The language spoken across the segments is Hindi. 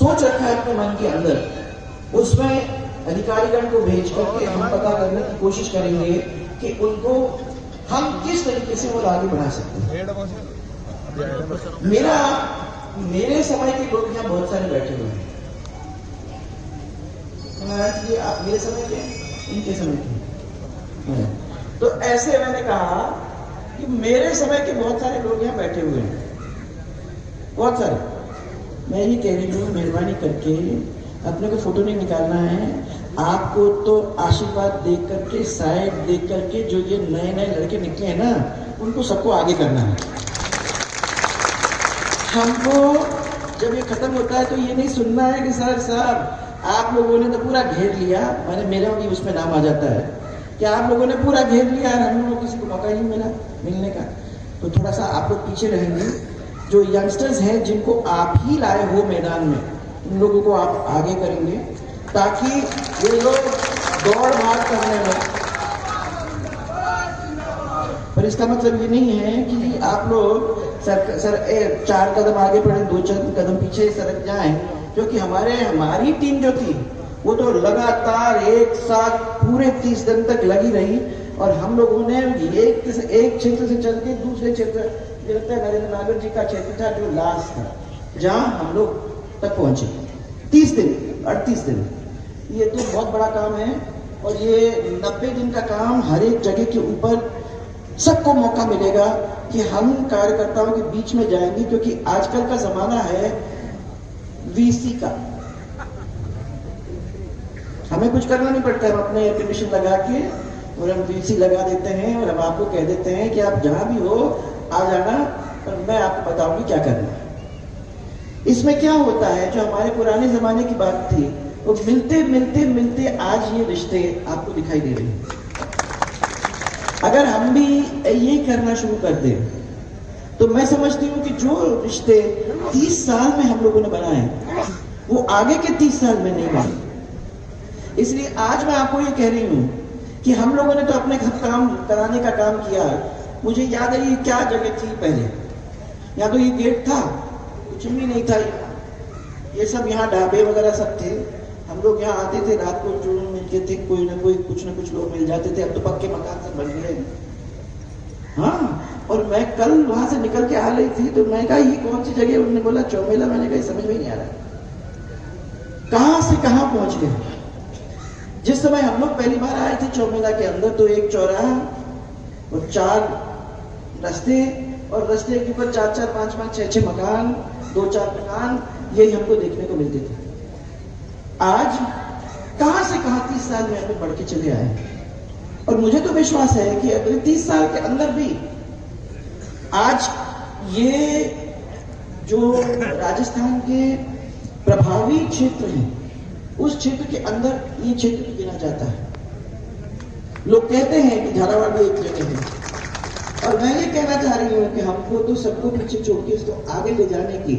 सोच रखा है अपने मन के अंदर, उसमें अधिकारीगण को भेज करके हम पता करने की कोशिश करेंगे कि उनको हम किस तरीके से और आगे बढ़ा सकते हैं। मेरे समय के लोग यहाँ बहुत सारे बैठे हुए हैं। ये आप मेरे समय के, इनके समय के, तो ऐसे मैंने कहा कि मेरे समय के बहुत सारे लोग यहाँ बैठे हुए हैं, बहुत सारे। मैं ये कह रही हूँ, मेहरबानी करके अपने को फोटो नहीं निकालना है, आपको तो आशीर्वाद दे करके, साइड दे करके जो ये नए नए लड़के निकले हैं ना, उनको सबको आगे करना है। हमको जब ये खत्म होता है तो ये नहीं सुनना है कि सर साहब आप लोगों ने तो पूरा घेर लिया, मैंने मेरा भी उसमें नाम आ जाता है कि आप लोगों ने पूरा घेर लिया और हम लोगों को किसी को मौका ही नहीं मिला मिलने का। तो थोड़ा सा आप लोग पीछे रहेंगे। जो यंगस्टर्स हैं जिनको आप ही लाए हो मैदान में, उन लोगों को आप आगे करेंगे ताकि ये लोग दौड़ भाग करने में। पर इसका मतलब ये नहीं है कि आप लोग सर 4 कदम आगे बढ़े, 2-4 कदम पीछे सरक जाएं, क्योंकि हमारी टीम जो थी वो तो लगातार एक साथ पूरे 30 दिन तक लगी रही और हम लोगों ने एक क्षेत्र से चल के दूसरे क्षेत्र, लगता है नरेंद्र नागर जी का क्षेत्र था जो लास्ट था, जहां हम लोग तक पहुंचे 30 दिन 38 दिन। ये तो बहुत बड़ा काम है और ये 90 दिन का काम हर एक जगह के ऊपर सबको मौका मिलेगा कि हम कार्यकर्ताओं के बीच में जाएंगे, क्योंकि आजकल का जमाना है वीसी का। हमें कुछ करना नहीं पड़ता है, हम अपने एप्लीकेशन लगा के और हम वीसी लगा देते हैं और हम आपको कह देते हैं कि आप जहां भी हो आ जाना और मैं आपको बताऊंगी क्या करना है। इसमें क्या होता है, जो हमारे पुराने जमाने की बात थी, वो मिलते मिलते मिलते आज ये रिश्ते आपको दिखाई दे रहे हैं। अगर हम भी ये करना शुरू कर दें तो मैं समझती हूँ कि जो रिश्ते 30 साल में हम लोगों ने बनाए वो आगे के 30 साल में नहीं बने। इसलिए आज मैं आपको ये कह रही हूँ कि हम लोगों ने तो अपने काम कराने का काम किया। मुझे याद है ये क्या जगह थी पहले, यहाँ तो ये गेट था, कुछ भी नहीं था, ये सब यहाँ ढाबे वगैरह सब थे। हम लोग यहाँ आते थे रात को, जो मिलते थे कोई ना कोई कुछ ना कुछ लोग मिल जाते थे। अब तो पक्के मकान सब बन गए। हाँ, और मैं कल वहां से निकल के आ रही थी तो मैं कहा ये कौन सी जगह, उन्होंने बोला चौमेला। मैंने कहा समझ में नहीं आ रहा कहां से कहां पहुंच गए। जिस समय हम लोग पहली बार आए थे चौमेला के अंदर तो एक चौराहा और 4 रास्ते और रास्ते के ऊपर 4-4, 5-5, 6-6 मकान, 2-4 मकान, यही हमको देखने को मिलते थे। आज कहां से कहां 30 साल में हम बढ़ के चले आए। और मुझे तो विश्वास है कि अगले 30 साल के अंदर भी आज ये जो राजस्थान के प्रभावी क्षेत्र हैं, उस क्षेत्र के अंदर ये क्षेत्र भी गिना जाता है। लोग कहते हैं कि झालावाड़ में एक जगह है, और मैं ये कहना चाह रही हूँ कि हमको तो सबको पीछे छोड़ के इसको आगे ले जाने की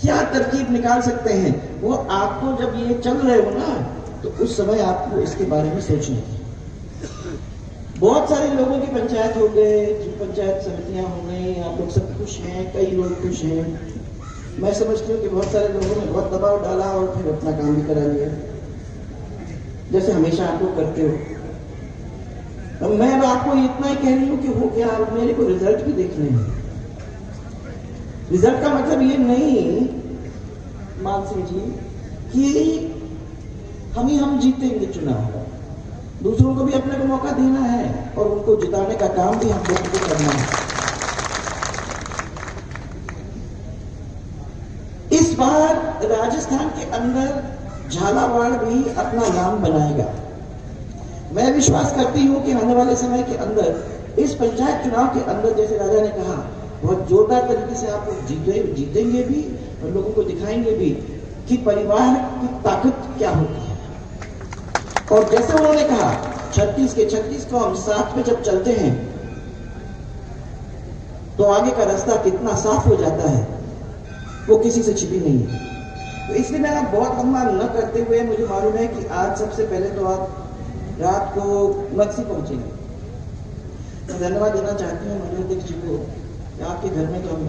क्या तरकीब निकाल सकते हैं, वो आपको जब ये चल रहे हो ना तो उस समय आपको इसके बारे में सोचना है। बहुत सारे लोगों की पंचायत हो गए, पंचायत समितियां हो गई, आप लोग सब खुश हैं, कई लोग खुश हैं। मैं समझती हूँ कि बहुत सारे लोगों ने बहुत दबाव डाला और फिर अपना काम भी करा लिया, जैसे हमेशा आप लोग करते हो। अब मैं आपको इतना ही कह रही हूँ कि हो गया, अब मेरे को रिजल्ट भी देखने हैं। रिजल्ट का मतलब ये नहीं मान सिंह जी कि हम जीतेंगे चुनाव, दूसरों को भी अपने को मौका देना है और उनको जिताने का काम भी हम लोगों को करना है। इस बार राजस्थान के अंदर झालावाड़ भी अपना नाम बनाएगा। मैं विश्वास करती हूं कि आने वाले समय के अंदर इस पंचायत चुनाव के अंदर, जैसे राजा ने कहा, बहुत जोरदार तरीके से आप लोग जीतेंगे भी और लोगों को दिखाएंगे भी कि परिवार की ताकत क्या होती है। और जैसे उन्होंने कहा 36 के 36 को हम साथ में जब चलते हैं तो आगे का रास्ता कितना साफ हो जाता है, वो किसी से छिपी नहीं है। तो इसलिए मैं आप बहुत लंबा न करते हुए, मुझे मालूम है कि आज सबसे पहले तो आप रात को मक्सी पहुंचेंगे। मैं धन्यवाद देना चाहती हूँ मनोज दीक्षित जी को, आपके घर में तो हम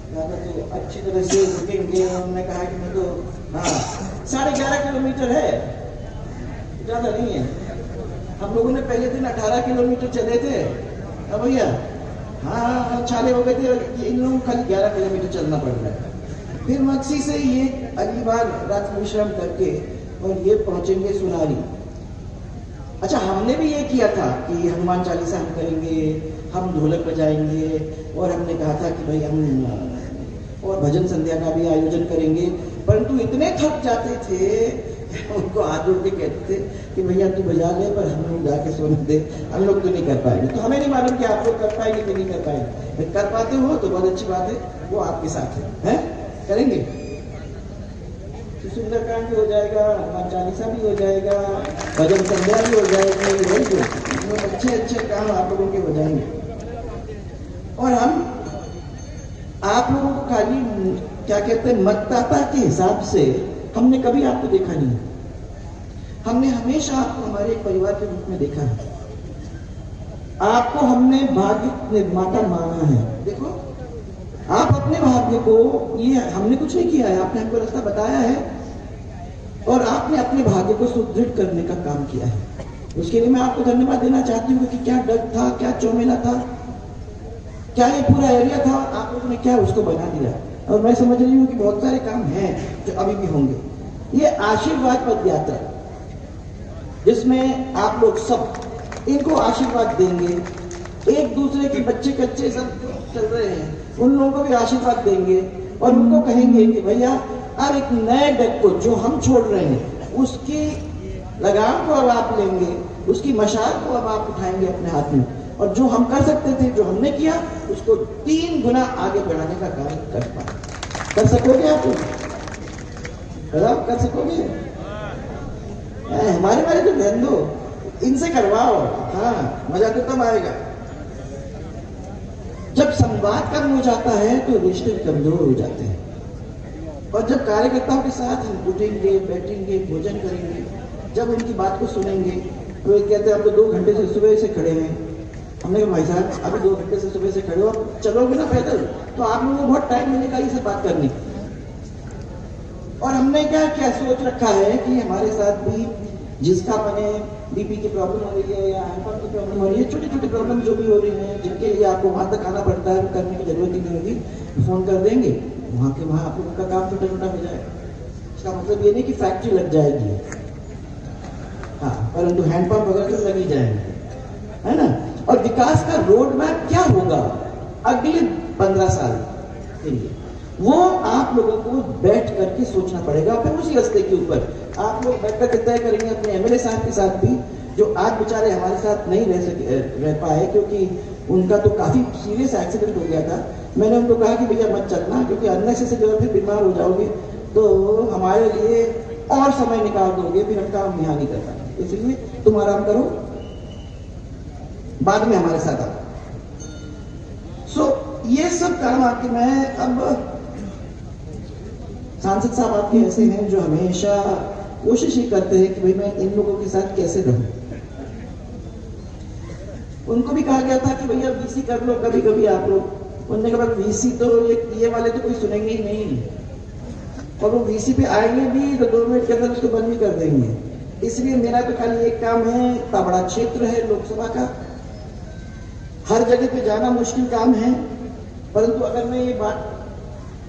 तो अच्छी तरह से रुकेंगे। उन्होंने कहा कि मैं तो किलोमीटर है, ज्यादा नहीं है। हम लोगों ने पहले दिन 18 किलोमीटर चले थे भैया, हाँ छाले हो गए थे। इन लोगों को खाली 11 किलोमीटर चलना पड़ रहा है। फिर मक्सी से ये अगली बार रात्रि विश्राम करके और ये पहुंचेंगे सुनारी। अच्छा, हमने भी ये किया था कि हनुमान चालीसा हम करेंगे, हम ढोलक बजाएंगे, और हमने कहा था कि भाई हम और भजन संध्या का भी आयोजन करेंगे, परंतु इतने थक जाते थे, उनको हाथ जोड़ के कहते थे कि भैया तू बजा ले, पर हम लोग जाके सोने दे, हम लोग तो नहीं कर पाएंगे। तो हमें नहीं मालूम कि आप लोग कर पाएंगे कि नहीं कर पाएंगे। कर पाते हो तो बहुत अच्छी बात है, वो आपके साथ है? करेंगे तो सुंदरकांड भी हो जाएगा, हनुमान चालीसा भी हो जाएगा, भजन संध्या भी हो जाएगी, अच्छे अच्छे काम आप लोगों के हो जाएंगे। और हम आप लोगों को खाली क्या कहते हैं मतदाता के हिसाब से हमने कभी आपको देखा नहीं। हमने हमेशा आपको हमारे एक परिवार के रूप में देखा है। आपको हमने भाग्य निर्माता माना है। देखो, आप अपने भाग्य को, ये हमने कुछ नहीं किया है, आपने हमको रास्ता बताया है और आपने अपने भाग्य को सुदृढ़ करने का काम किया है। उसके लिए मैं आपको धन्यवाद देना चाहती हूँ कि क्या डर था, क्या चौमेला था, क्या ये पूरा एरिया था, आप लोगों ने क्या उसको बना दिया। और मैं समझ रही हूँ कि बहुत सारे काम हैं जो अभी भी होंगे। ये आशीर्वाद पद यात्रा, जिसमें आप लोग सब इनको आशीर्वाद देंगे, एक दूसरे के बच्चे कच्चे सब चल रहे हैं उन लोगों को भी आशीर्वाद देंगे और उनको कहेंगे कि भैया अब एक नए डेक को जो हम छोड़ रहे हैं उसकी लगाम को अब आप लेंगे, उसकी मशाल को अब आप उठाएंगे अपने हाथ में, और जो हम कर सकते थे, जो हमने किया, उसको 3 गुना आगे बढ़ाने का कार्य कर सकोगे आप लोग? कर सकोगे? हमारे बारे तो ध्यान दो, इनसे करवाओ। हाँ, मजा तो तब आएगा जब संवाद कम हो जाता है तो रिश्ते कमजोर हो जाते हैं। और जब कार्यकर्ताओं के साथ हम उठेंगे, बैठेंगे, भोजन करेंगे, जब उनकी बात को सुनेंगे, तो ये कहते हैं अब तो 2 घंटे से सुबह से खड़े हैं। हमने कहा भाई साहब अभी 2 घंटे से सुबह से खड़े हो, चलोगे ना पैदल तो आप लोगों को बहुत टाइम मिलेगा ये सब बात करने की। और हमने क्या सोच रखा है कि हमारे साथ भी जिसका मैंने बीपी की प्रॉब्लम हो रही है या हाइपर की प्रॉब्लम हो रही है, छोटी छोटी प्रॉब्लम जो भी हो रही है, जिनके लिए आपको वहां तक आना पड़ता है, करने की जरूरत ही नहीं होगी, फोन कर देंगे, वहां के वहां आप लोगों का काम छोटा छोटा हो जाएगा। इसका मतलब ये नहीं कि फैक्ट्री लग जाएगी, हाँ, परंतु हैंडपंप वगैरह तो लग ही जाएंगे, है ना। और विकास का रोड मैप क्या होगा अगले 15 साल के लिए, वो आप लोगों को बैठ करके सोचना पड़ेगा। फिर उसी रास्ते के ऊपर आप लोग बैठ कर तय करेंगे अपने एमएलए साहब के साथ भी, जो आज बेचारे हमारे साथ नहीं रह पाए क्योंकि उनका तो काफी सीरियस एक्सीडेंट हो गया था। मैंने उनको कहा कि भैया मत चलना, क्योंकि अननेसेसरी जब फिर बीमार हो जाओगे तो हमारे लिए और समय निकाल दोगे, फिर हम काम यहाँ नहीं कर पाएंगे। इसलिए तुम आराम करो, बाद में हमारे साथ आओ। ये सब काम आपके, मैं अब सांसद साहब आपके ऐसे हैं जो हमेशा कोशिश ही करते हैं कि भाई मैं इन लोगों के साथ कैसे रहूं। उनको भी कहा गया था कि भैया वीसी कर लो कभी कभी आप लोग। उन्होंने कहा वीसी तो ये वाले तो कोई सुनेंगे ही नहीं, और वो वीसी पे आएंगे भी तो 2 मिनट के अंदर उसको बंद भी कर देंगे। इसलिए मेरा तो खाली एक काम है, इतना बड़ा क्षेत्र है लोकसभा का, हर जगह पे जाना मुश्किल काम है, परंतु अगर मैं ये बात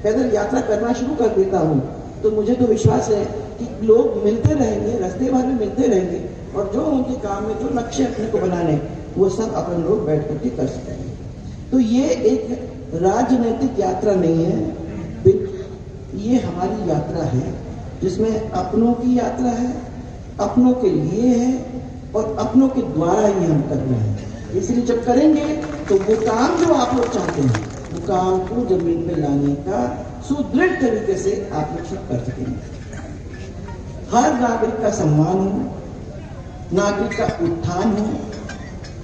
पैदल यात्रा करना शुरू कर देता हूँ तो मुझे तो विश्वास है कि लोग मिलते रहेंगे, रास्ते भर में मिलते रहेंगे, और जो उनके काम में जो नक्शे अपने को बनाने वो सब अपन लोग बैठ करके कर सकेंगे। तो ये एक राजनीतिक यात्रा नहीं है, ये हमारी यात्रा है जिसमें अपनों की यात्रा है, अपनों के लिए है और अपनों के द्वारा ही हम कर रहे हैं। इसलिए जब करेंगे तो वो काम जो आप लोग चाहते हैं वो काम को जमीन पे लाने का सुदृढ़ तरीके से आप लोग सब कर सकेंगे। हर नागरिक का सम्मान हो, नागरिक का उत्थान हो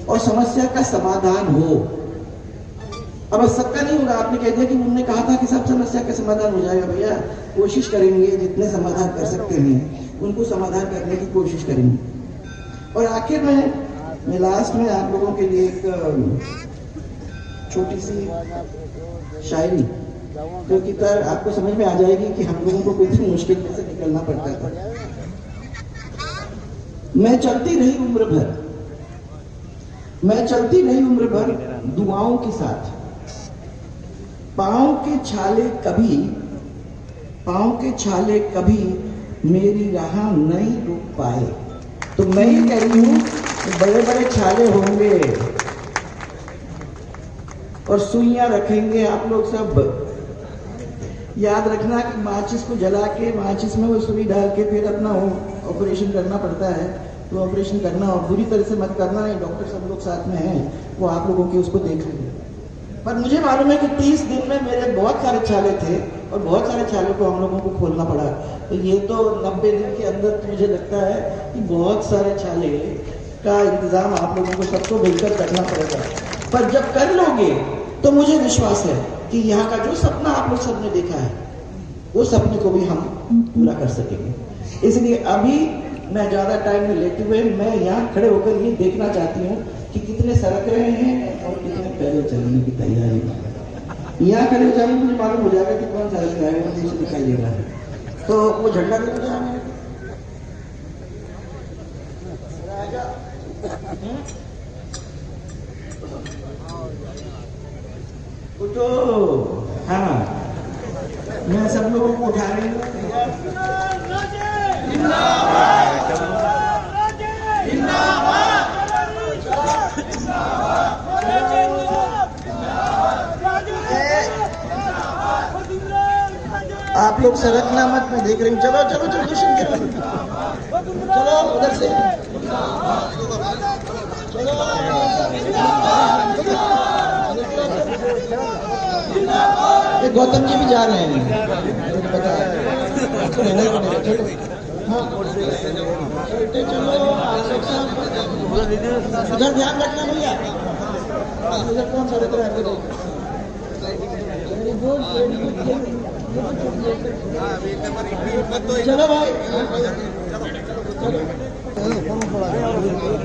और समस्या का समाधान हो। अब सबका नहीं होगा, आपने कह दिया कि उन्होंने कहा था कि सब समस्या का समाधान हो जाएगा। भैया कोशिश करेंगे, जितने समाधान कर सकते हैं उनको समाधान करने की कोशिश करेंगे। और आखिर में मैं लास्ट में आप लोगों के लिए एक छोटी सी शायरी, जो कि आपको समझ में आ जाएगी कि हम लोगों को कितनी मुश्किल से निकलना पड़ता था। मैं चलती रही उम्र भर, मैं चलती रही उम्र भर दुआओं के साथ। पांव के छाले कभी मेरी राह नहीं रोक पाए। तो मैं ये कह रही हूं कि बड़े बड़े छाले होंगे और सुइयां रखेंगे आप लोग सब। याद रखना कि माचिस को जला के माचिस में वो सुई डाल के फिर अपना ऑपरेशन करना पड़ता है। तो ऑपरेशन करना और बुरी तरह से मत करना है। डॉक्टर सब लोग साथ में हैं, वो आप लोगों के उसको देख लेंगे। पर मुझे मालूम है कि 30 दिन में मेरे बहुत सारे छाले थे और बहुत सारे छालों को हम लोगों को खोलना पड़ा। तो ये तो 90 दिन के अंदर तो मुझे लगता है कि बहुत सारे छाले का इंतजाम आप लोगों को सबको मिलकर करना पड़ेगा। पर जब कर लोगे तो मुझे विश्वास है कि यहाँ का जो सपना आप लोग सबने देखा है वो सपने को भी हम पूरा कर सकेंगे। इसलिए अभी मैं ज्यादा टाइम नहीं लेते हुए मैं यहाँ खड़े होकर ये देखना चाहती हूँ कि कितने सड़क रहे हैं और कितने पैदल चलने की तैयारी है। यहाँ खड़े हो जाएंगे, मुझे मालूम हो जाएगा कि कौन सड़क रहा है, मुझे दिखाई दे रहा है। तो वो झंडा दे मुझे आने तो हाँ, मैं सब लोगों को उठा रही हूँ। आप लोग सरकना मत, मैं देख रही हूँ। चलो चलो चलो दर्शन करो, चलो उधर से ये गौतम जी भी जा रहे हैं। उधर ध्यान रखना भैया, उधर कौन सा रहता है। चलो भाई,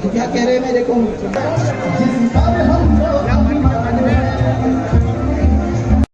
क्या कह रहे हैं मेरे को।